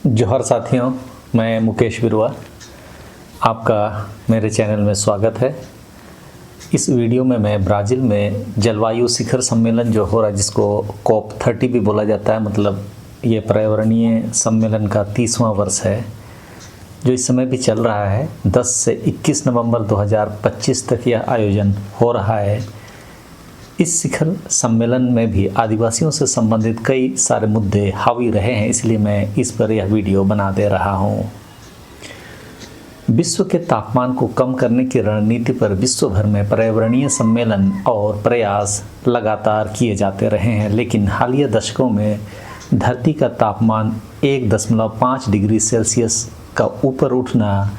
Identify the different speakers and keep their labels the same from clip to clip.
Speaker 1: जोहर साथियों, मैं मुकेश बिरुआ, आपका मेरे चैनल में स्वागत है। इस वीडियो में मैं ब्राज़ील में जलवायु शिखर सम्मेलन जो हो रहा है, जिसको COP30 भी बोला जाता है, मतलब ये पर्यावरणीय सम्मेलन का 30वां वर्ष है, जो इस समय भी चल रहा है। 10 से 21 नवंबर 2025 तक यह आयोजन हो रहा है। इस शिखर सम्मेलन में भी आदिवासियों से संबंधित कई सारे मुद्दे हावी रहे हैं, इसलिए मैं इस पर यह वीडियो बना दे रहा हूँ। विश्व के तापमान को कम करने की रणनीति पर विश्व भर में पर्यावरणीय सम्मेलन और प्रयास लगातार किए जाते रहे हैं, लेकिन हालिया दशकों में धरती का तापमान 1.5 डिग्री सेल्सियस का ऊपर उठना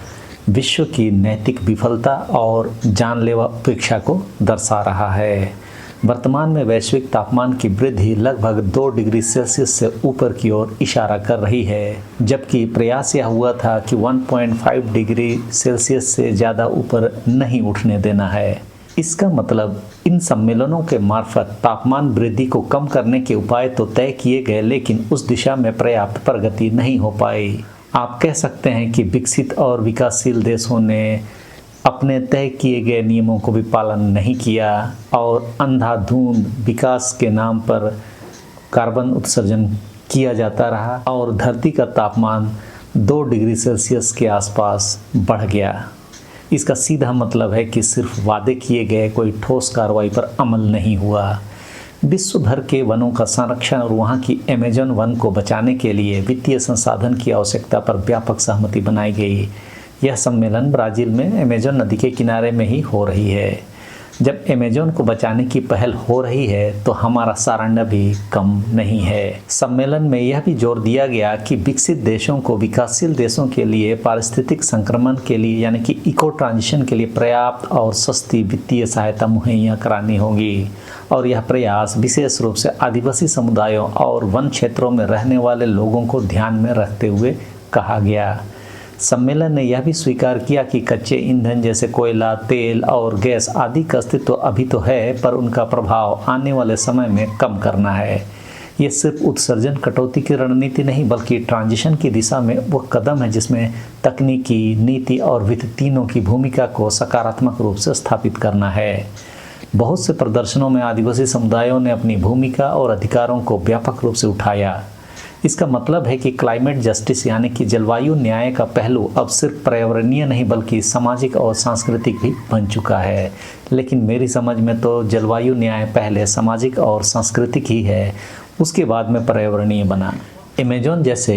Speaker 1: विश्व की नैतिक विफलता और जानलेवा उपेक्षा को दर्शा रहा है। वर्तमान में वैश्विक तापमान की वृद्धि लगभग 2 डिग्री सेल्सियस से ऊपर की ओर इशारा कर रही है, जबकि प्रयास यह हुआ था कि 1.5 डिग्री सेल्सियस से ज़्यादा ऊपर नहीं उठने देना है। इसका मतलब इन सम्मेलनों के मार्फत तापमान वृद्धि को कम करने के उपाय तो तय किए गए, लेकिन उस दिशा में पर्याप्त प्रगति नहीं हो पाई। आप कह सकते हैं कि विकसित और विकासशील देशों ने अपने तय किए गए नियमों को भी पालन नहीं किया और अंधाधुंध विकास के नाम पर कार्बन उत्सर्जन किया जाता रहा और धरती का तापमान 2 डिग्री सेल्सियस के आसपास बढ़ गया। इसका सीधा मतलब है कि सिर्फ वादे किए गए कोई ठोस कार्रवाई पर अमल नहीं हुआ। विश्व भर के वनों का संरक्षण और वहाँ की अमेज़न वन को बचाने के लिए वित्तीय संसाधन की आवश्यकता पर व्यापक सहमति बनाई गई। यह सम्मेलन ब्राज़ील में अमेज़न नदी के किनारे में ही हो रही है। जब अमेज़न को बचाने की पहल हो रही है तो हमारा सारंडा भी कम नहीं है। सम्मेलन में यह भी जोर दिया गया कि विकसित देशों को विकासशील देशों के लिए पारिस्थितिक संक्रमण के लिए यानी कि इको ट्रांजिशन के लिए पर्याप्त और सस्ती वित्तीय सहायता मुहैया करानी होगी, और यह प्रयास विशेष रूप से आदिवासी समुदायों और वन क्षेत्रों में रहने वाले लोगों को ध्यान में रखते हुए कहा गया। सम्मेलन ने यह भी स्वीकार किया कि कच्चे ईंधन जैसे कोयला, तेल और गैस आदि का अस्तित्व अभी तो है, पर उनका प्रभाव आने वाले समय में कम करना है। ये सिर्फ उत्सर्जन कटौती की रणनीति नहीं, बल्कि ट्रांजिशन की दिशा में वो कदम है जिसमें तकनीकी, नीति और वित्त तीनों की भूमिका को सकारात्मक रूप से स्थापित करना है। बहुत से प्रदर्शनों में आदिवासी समुदायों ने अपनी भूमिका और अधिकारों को व्यापक रूप से उठाया। इसका मतलब है कि क्लाइमेट जस्टिस यानी कि जलवायु न्याय का पहलू अब सिर्फ पर्यावरणीय नहीं बल्कि सामाजिक और सांस्कृतिक भी बन चुका है। लेकिन मेरी समझ में तो जलवायु न्याय पहले सामाजिक और सांस्कृतिक ही है, उसके बाद में पर्यावरणीय बना। अमेज़न जैसे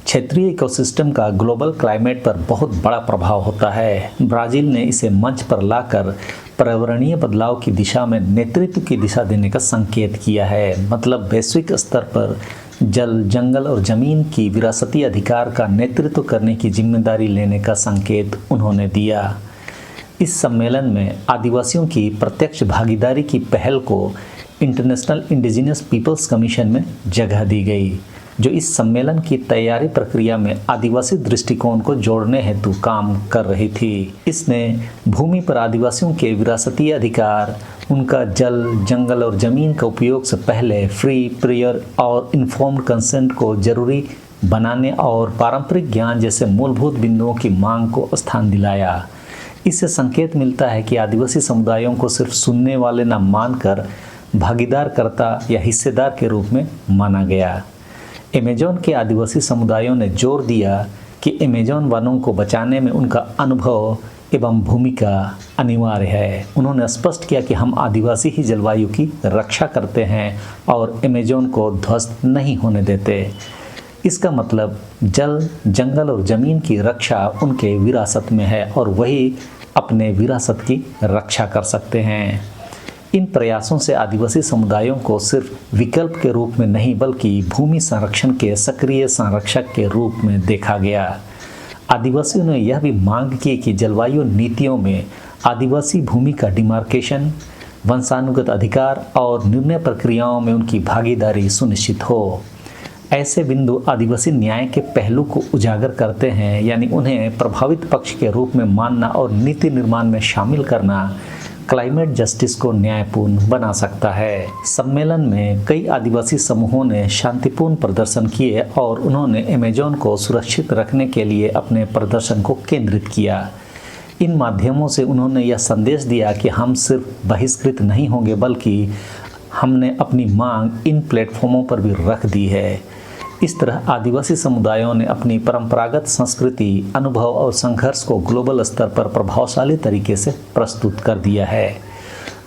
Speaker 1: क्षेत्रीय इकोसिस्टम का ग्लोबल क्लाइमेट पर बहुत बड़ा प्रभाव होता है। ब्राज़ील ने इसे मंच पर लाकर पर्यावरणीय बदलाव की दिशा में नेतृत्व की दिशा देने का संकेत किया है। मतलब वैश्विक स्तर पर जल, जंगल और जमीन की विरासती अधिकार का नेतृत्व करने की जिम्मेदारी लेने का संकेत उन्होंने दिया। इस सम्मेलन में आदिवासियों की प्रत्यक्ष भागीदारी की पहल को इंटरनेशनल इंडिजिनस पीपल्स कमीशन में जगह दी गई, जो इस सम्मेलन की तैयारी प्रक्रिया में आदिवासी दृष्टिकोण को जोड़ने हेतु काम कर रही थी। इसने भूमि पर आदिवासियों के विरासती अधिकार, उनका जल, जंगल और ज़मीन का उपयोग से पहले फ्री, प्रियर और इन्फॉर्म्ड कंसेंट को जरूरी बनाने और पारंपरिक ज्ञान जैसे मूलभूत बिंदुओं की मांग को स्थान दिलाया। इससे संकेत मिलता है कि आदिवासी समुदायों को सिर्फ सुनने वाले न मानकर भागीदारकर्ता या हिस्सेदार के रूप में माना गया। अमेज़न के आदिवासी समुदायों ने जोर दिया कि अमेज़न वनों को बचाने में उनका अनुभव एवं भूमिका अनिवार्य है। उन्होंने स्पष्ट किया कि हम आदिवासी ही जलवायु की रक्षा करते हैं और अमेज़न को ध्वस्त नहीं होने देते। इसका मतलब जल, जंगल और ज़मीन की रक्षा उनके विरासत में है और वही अपने विरासत की रक्षा कर सकते हैं। इन प्रयासों से आदिवासी समुदायों को सिर्फ विकल्प के रूप में नहीं बल्कि भूमि संरक्षण के सक्रिय संरक्षक के रूप में देखा गया। आदिवासियों ने यह भी मांग की कि जलवायु नीतियों में आदिवासी भूमि का डिमार्केशन, वंशानुगत अधिकार और निर्णय प्रक्रियाओं में उनकी भागीदारी सुनिश्चित हो। ऐसे बिंदु आदिवासी न्याय के पहलू को उजागर करते हैं, यानी उन्हें प्रभावित पक्ष के रूप में मानना और नीति निर्माण में शामिल करना क्लाइमेट जस्टिस को न्यायपूर्ण बना सकता है। सम्मेलन में कई आदिवासी समूहों ने शांतिपूर्ण प्रदर्शन किए और उन्होंने अमेज़न को सुरक्षित रखने के लिए अपने प्रदर्शन को केंद्रित किया। इन माध्यमों से उन्होंने यह संदेश दिया कि हम सिर्फ बहिष्कृत नहीं होंगे बल्कि हमने अपनी मांग इन प्लेटफॉर्मों पर भी रख दी है। इस तरह आदिवासी समुदायों ने अपनी परंपरागत संस्कृति, अनुभव और संघर्ष को ग्लोबल स्तर पर प्रभावशाली तरीके से प्रस्तुत कर दिया है।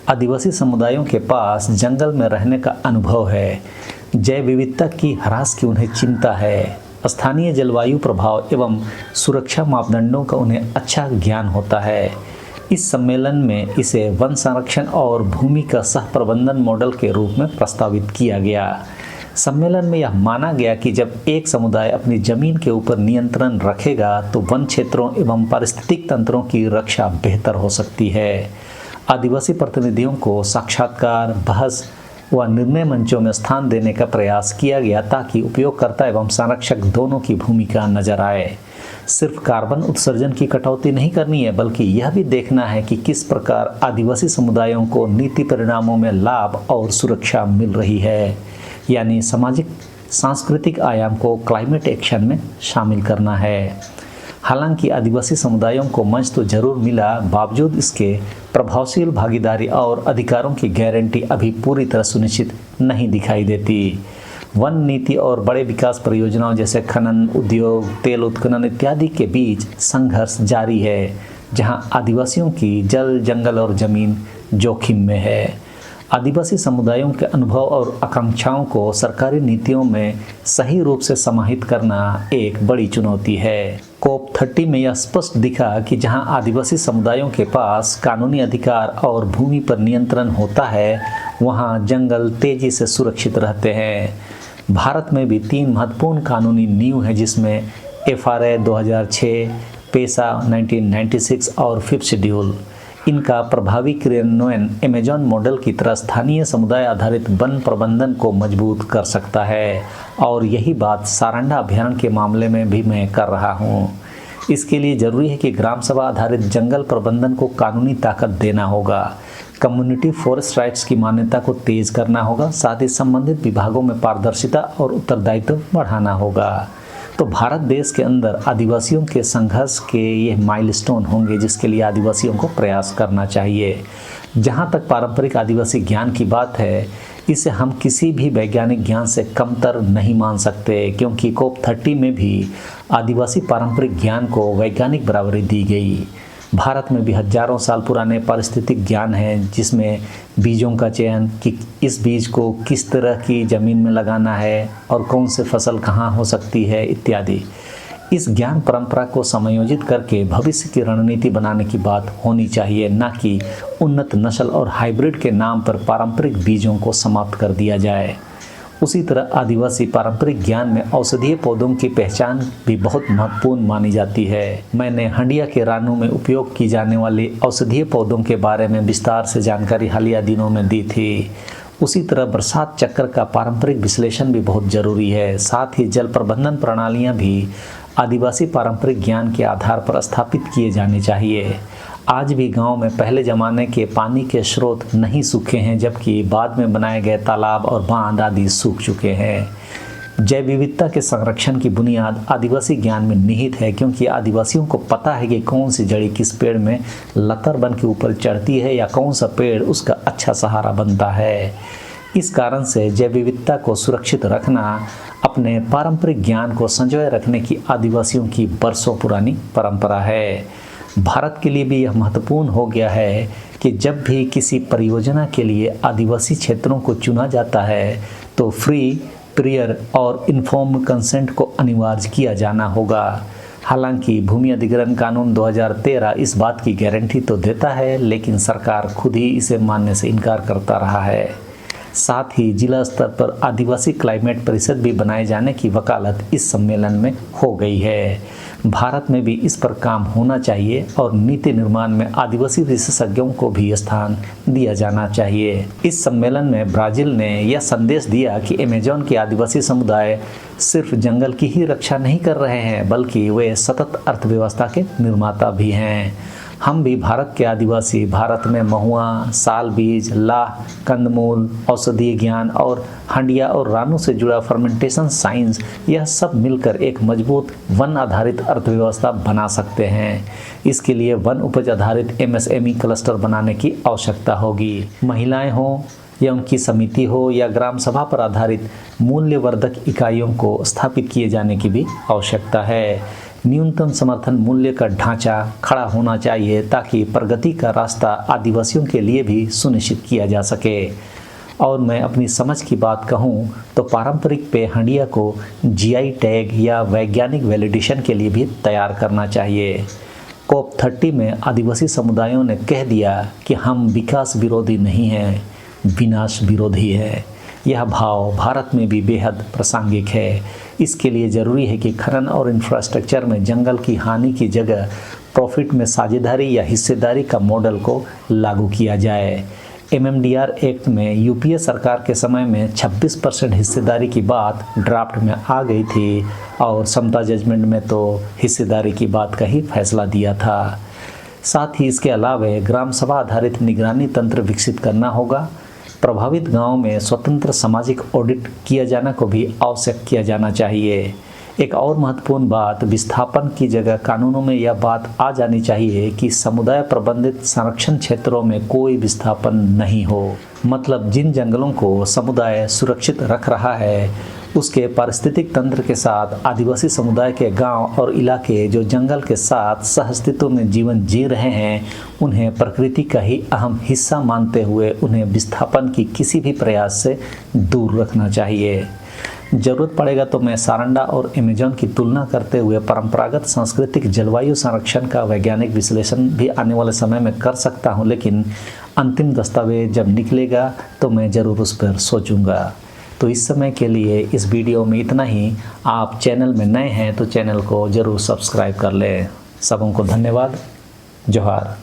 Speaker 1: आदिवासी समुदायों के पास जंगल में रहने का अनुभव है, जैव विविधता की ह्रास की उन्हें चिंता है, स्थानीय जलवायु प्रभाव एवं सुरक्षा मापदंडों का उन्हें अच्छा ज्ञान होता है। इस सम्मेलन में इसे वन संरक्षण और भूमि का सह प्रबंधन मॉडल के रूप में प्रस्तावित किया गया। सम्मेलन में यह माना गया कि जब एक समुदाय अपनी जमीन के ऊपर नियंत्रण रखेगा तो वन क्षेत्रों एवं पारिस्थितिक तंत्रों की रक्षा बेहतर हो सकती है। आदिवासी प्रतिनिधियों को साक्षात्कार, बहस व निर्णय मंचों में स्थान देने का प्रयास किया गया ताकि उपयोगकर्ता एवं संरक्षक दोनों की भूमिका नजर आए। सिर्फ कार्बन उत्सर्जन की कटौती नहीं करनी है बल्कि यह भी देखना है कि किस प्रकार आदिवासी समुदायों को नीति परिणामों में लाभ और सुरक्षा मिल रही है, यानी सामाजिक सांस्कृतिक आयाम को क्लाइमेट एक्शन में शामिल करना है। हालांकि आदिवासी समुदायों को मंच तो जरूर मिला, बावजूद इसके प्रभावशील भागीदारी और अधिकारों की गारंटी अभी पूरी तरह सुनिश्चित नहीं दिखाई देती। वन नीति और बड़े विकास परियोजनाओं जैसे खनन, उद्योग, तेल उत्खनन इत्यादि के बीच संघर्ष जारी है, जहां आदिवासियों की जल, जंगल और जमीन जोखिम में है। आदिवासी समुदायों के अनुभव और आकांक्षाओं को सरकारी नीतियों में सही रूप से समाहित करना एक बड़ी चुनौती है। COP 30 में यह स्पष्ट दिखा कि जहां आदिवासी समुदायों के पास कानूनी अधिकार और भूमि पर नियंत्रण होता है, वहां जंगल तेजी से सुरक्षित रहते हैं। भारत में भी 3 महत्वपूर्ण कानूनी नींव हैं, जिसमें FRA 2006, पेसा 1996 और 5th शेड्यूल। इनका प्रभावी क्रियान्वयन अमेज़न मॉडल की तरह स्थानीय समुदाय आधारित वन प्रबंधन को मजबूत कर सकता है और यही बात सारंडा अभियान के मामले में भी मैं कर रहा हूँ। इसके लिए ज़रूरी है कि ग्राम सभा आधारित जंगल प्रबंधन को कानूनी ताकत देना होगा, कम्युनिटी फॉरेस्ट राइट्स की मान्यता को तेज करना होगा, साथ ही संबंधित विभागों में पारदर्शिता और उत्तरदायित्व बढ़ाना होगा। तो भारत देश के अंदर आदिवासियों के संघर्ष के ये माइलस्टोन होंगे जिसके लिए आदिवासियों को प्रयास करना चाहिए। जहाँ तक पारंपरिक आदिवासी ज्ञान की बात है, इसे हम किसी भी वैज्ञानिक ज्ञान से कमतर नहीं मान सकते, क्योंकि COP 30 में भी आदिवासी पारंपरिक ज्ञान को वैज्ञानिक बराबरी दी गई। भारत में भी हजारों साल पुराने पारिस्थितिक ज्ञान हैं, जिसमें बीजों का चयन, कि इस बीज को किस तरह की ज़मीन में लगाना है और कौन से फसल कहाँ हो सकती है इत्यादि। इस ज्ञान परंपरा को समायोजित करके भविष्य की रणनीति बनाने की बात होनी चाहिए, न कि उन्नत नस्ल और हाइब्रिड के नाम पर पारंपरिक बीजों को समाप्त कर दिया जाए। उसी तरह आदिवासी पारंपरिक ज्ञान में औषधीय पौधों की पहचान भी बहुत महत्वपूर्ण मानी जाती है। मैंने हंडिया के रानू में उपयोग की जाने वाली औषधीय पौधों के बारे में विस्तार से जानकारी हालिया दिनों में दी थी। उसी तरह बरसात चक्र का पारंपरिक विश्लेषण भी बहुत जरूरी है। साथ ही जल प्रबंधन प्रणालियाँ भी आदिवासी पारंपरिक ज्ञान के आधार पर स्थापित किए जाने चाहिए। आज भी गांव में पहले ज़माने के पानी के स्रोत नहीं सूखे हैं, जबकि बाद में बनाए गए तालाब और बांध आदि सूख चुके हैं। जैव विविधता के संरक्षण की बुनियाद आदिवासी ज्ञान में निहित है, क्योंकि आदिवासियों को पता है कि कौन सी जड़ी किस पेड़ में लतर बन के ऊपर चढ़ती है या कौन सा पेड़ उसका अच्छा सहारा बनता है। इस कारण से जैव विविधता को सुरक्षित रखना अपने पारंपरिक ज्ञान को संजोए रखने की आदिवासियों की बरसों पुरानी परंपरा है। भारत के लिए भी यह महत्वपूर्ण हो गया है कि जब भी किसी परियोजना के लिए आदिवासी क्षेत्रों को चुना जाता है तो फ्री, प्रियर और इन्फॉर्म्ड कंसेंट को अनिवार्य किया जाना होगा। हालांकि भूमि अधिग्रहण कानून 2013 इस बात की गारंटी तो देता है, लेकिन सरकार खुद ही इसे मानने से इनकार करता रहा है। साथ ही जिला स्तर पर आदिवासी क्लाइमेट परिषद भी बनाए जाने की वकालत इस सम्मेलन में हो गई है। भारत में भी इस पर काम होना चाहिए और नीति निर्माण में आदिवासी विशेषज्ञों को भी स्थान दिया जाना चाहिए। इस सम्मेलन में ब्राज़ील ने यह संदेश दिया कि अमेज़न के आदिवासी समुदाय सिर्फ जंगल की ही रक्षा नहीं कर रहे हैं, बल्कि वे सतत अर्थव्यवस्था के निर्माता भी हैं। हम भी भारत के आदिवासी भारत में महुआ, साल बीज, लाह, कंदमूल, औषधीय ज्ञान और हंडिया और रानू से जुड़ा फर्मेंटेशन साइंस, यह सब मिलकर एक मजबूत वन आधारित अर्थव्यवस्था बना सकते हैं। इसके लिए वन उपज आधारित MSME क्लस्टर बनाने की आवश्यकता होगी। महिलाएं हों या उनकी समिति हो या ग्राम सभा पर आधारित मूल्यवर्धक इकाइयों को स्थापित किए जाने की भी आवश्यकता है। न्यूनतम समर्थन मूल्य का ढांचा खड़ा होना चाहिए ताकि प्रगति का रास्ता आदिवासियों के लिए भी सुनिश्चित किया जा सके। और मैं अपनी समझ की बात कहूँ तो पारंपरिक पेय हंडिया को GI टैग या वैज्ञानिक वैलिडेशन के लिए भी तैयार करना चाहिए। COP30 में आदिवासी समुदायों ने कह दिया कि हम विकास विरोधी नहीं हैं, विनाश विरोधी है। यह भाव भारत में भी बेहद प्रासंगिक है। इसके लिए ज़रूरी है कि खनन और इंफ्रास्ट्रक्चर में जंगल की हानि की जगह प्रॉफिट में साझेदारी या हिस्सेदारी का मॉडल को लागू किया जाए। MMDR एक्ट में UPA सरकार के समय में 26% हिस्सेदारी की बात ड्राफ्ट में आ गई थी और समता जजमेंट में तो हिस्सेदारी की बात का ही फैसला दिया था। साथ ही इसके अलावा ग्राम सभा आधारित निगरानी तंत्र विकसित करना होगा। प्रभावित गांव में स्वतंत्र सामाजिक ऑडिट किया जाना को भी आवश्यक किया जाना चाहिए। एक और महत्वपूर्ण बात, विस्थापन की जगह कानूनों में यह बात आ जानी चाहिए कि समुदाय प्रबंधित संरक्षण क्षेत्रों में कोई विस्थापन नहीं हो। मतलब जिन जंगलों को समुदाय सुरक्षित रख रहा है उसके पारिस्थितिक तंत्र के साथ आदिवासी समुदाय के गांव और इलाके जो जंगल के साथ सहअस्तित्व में जीवन जी रहे हैं, उन्हें प्रकृति का ही अहम हिस्सा मानते हुए उन्हें विस्थापन की किसी भी प्रयास से दूर रखना चाहिए। ज़रूरत पड़ेगा तो मैं सारंडा और अमेज़न की तुलना करते हुए परंपरागत सांस्कृतिक जलवायु संरक्षण का वैज्ञानिक विश्लेषण भी आने वाले समय में कर सकता हूं, लेकिन अंतिम दस्तावेज जब निकलेगा तो मैं ज़रूर उस पर सोचूंगा। तो इस समय के लिए इस वीडियो में इतना ही। आप चैनल में नए हैं तो चैनल को ज़रूर सब्सक्राइब कर लें। सबों को धन्यवाद। जोहार।